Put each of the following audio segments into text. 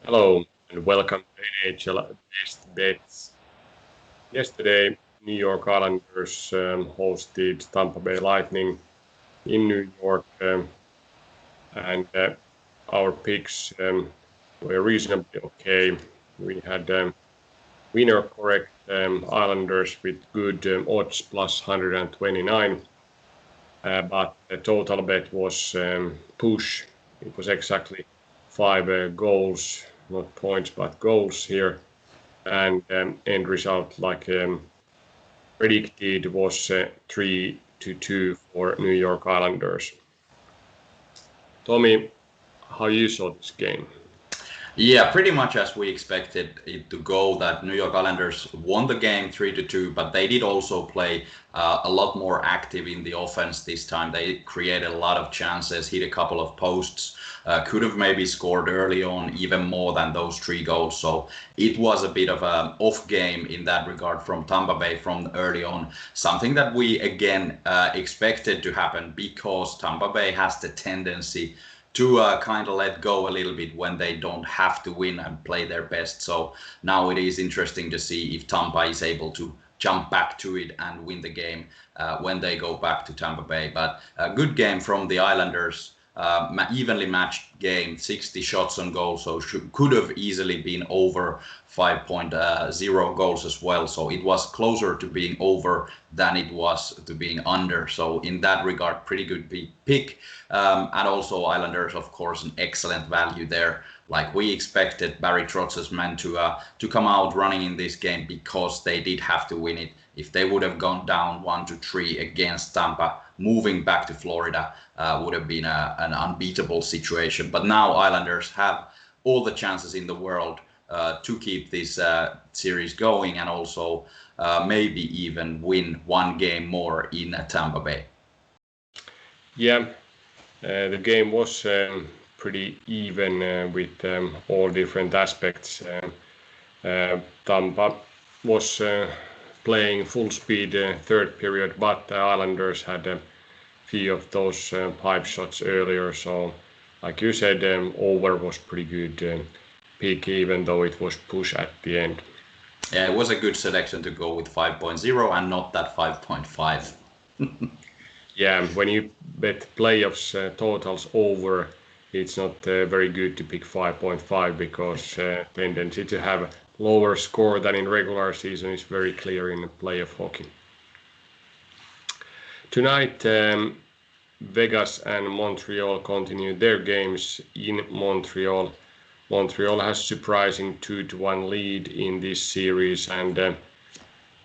Hello and welcome to NHL Best Bets. Yesterday, New York Islanders hosted Tampa Bay Lightning in New York, and our picks were reasonably okay. We had winner correct Islanders with good odds plus 129, but the total bet was push. It was exactly 5 goals, not points, but goals here. And end result, like predicted, was 3-2 for New York Islanders. Tommy, how you saw this game? Yeah, pretty much as we expected it to go. That New York Islanders won the game 3-2, but they did also play a lot more active in the offense this time. They created a lot of chances, hit a couple of posts, could have maybe scored early on even more than those 3 goals. So it was a bit of an off game in that regard from Tampa Bay from early on. Something that we again expected to happen because Tampa Bay has the tendency to kind of let go a little bit when they don't have to win and play their best. So now it is interesting to see if Tampa is able to jump back to it and win the game when they go back to Tampa Bay. But a good game from the Islanders. Evenly matched game, 60 shots on goal, so could have easily been over 5.0 goals as well. So it was closer to being over than it was to being under. So in that regard, pretty good pick. And also Islanders, of course, an excellent value there. Like we expected Barry Trotz's men to come out running in this game because they did have to win it. If they would have gone down 1-3 against Tampa, moving back to Florida would have been an unbeatable situation. But now Islanders have all the chances in the world to keep this series going and also maybe even win one game more in Tampa Bay. Yeah, the game was pretty even with all different aspects. Tampa was playing full speed third period, but the Islanders had a few of those pipe shots earlier. So, like you said, over was pretty good pick, even though it was push at the end. Yeah, it was a good selection to go with 5.0 and not that 5.5. Yeah, when you bet playoffs totals over, it's not very good to pick 5.5 because tendency to have lower score than in regular season is very clear in playoff hockey. Tonight, Vegas and Montreal continue their games in Montreal. Montreal has surprising 2-1 lead in this series, and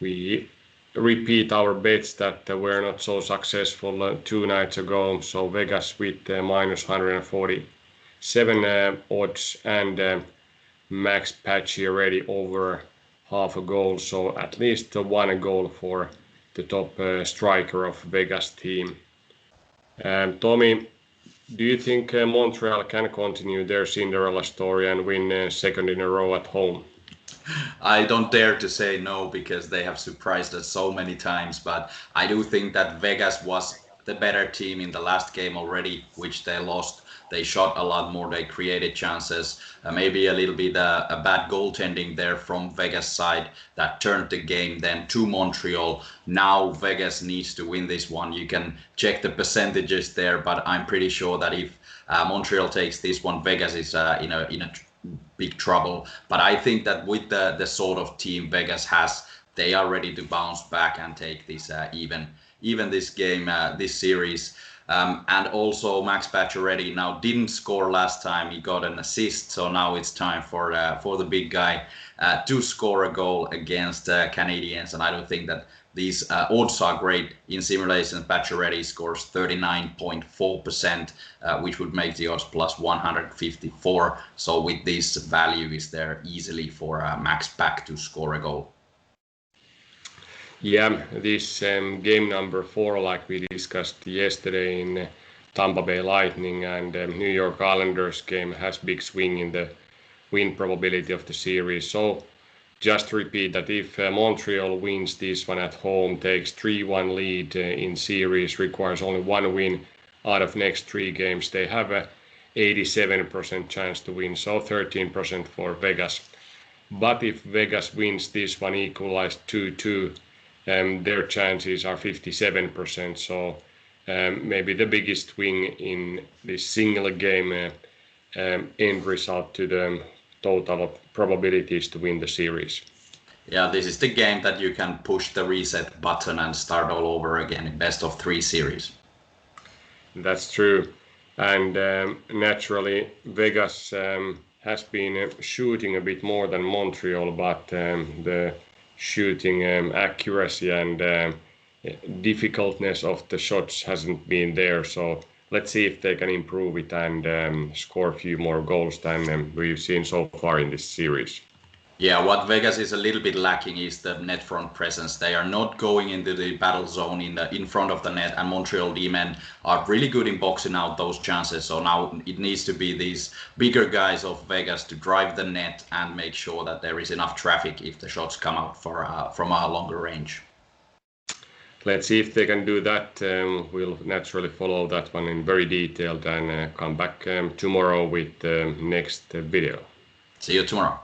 we repeat our bets that were not so successful 2 nights ago. So Vegas with minus 147 odds and Max Pacioretty over half a goal. So at least 1 goal for the top striker of Vegas team. Tommy, do you think Montreal can continue their Cinderella story and win second in a row at home? I don't dare to say no because they have surprised us so many times, but I do think that Vegas was the better team in the last game already, which they lost. They shot a lot more, they created chances, maybe a little bit a bad goaltending there from Vegas side that turned the game then to Montreal. Now Vegas needs to win this one. You can check the percentages there, but I'm pretty sure that if Montreal takes this one, Vegas is in a big trouble. But I think that with the sort of team Vegas has, they are ready to bounce back and take this even this game, this series. And also Max Pacioretty now didn't score last time. He got an assist, so now it's time for the big guy to score a goal against Canadiens. And I don't think that these odds are great in simulations. Pacioretty scores 39.4%, which would make the odds plus 154. So with this value is there easily for Max Pac to score a goal. Yeah, this game number 4, like we discussed yesterday in Tampa Bay Lightning and New York Islanders game, has big swing in the win probability of the series. So just to repeat that if Montreal wins this one at home, takes 3-1 lead in series, requires only 1 win out of next 3 games, they have a 87% chance to win, so 13% for Vegas. But if Vegas wins this one equalized 2-2, their chances are 57%. So maybe the biggest swing in this single game end result to the total of probabilities to win the series. Yeah, this is the game that you can push the reset button and start all over again in best of 3 series. That's true. And naturally, Vegas has been shooting a bit more than Montreal, but the shooting accuracy and difficultness of the shots hasn't been there. So let's see if they can improve it and score a few more goals than we've seen so far in this series. Yeah, what Vegas is a little bit lacking is the net front presence. They are not going into the battle zone in front of the net, and Montreal D-men are really good in boxing out those chances. So now it needs to be these bigger guys of Vegas to drive the net and make sure that there is enough traffic if the shots come out from a longer range. Let's see if they can do that. We'll naturally follow that one in very detailed and come back tomorrow with the next video. See you tomorrow.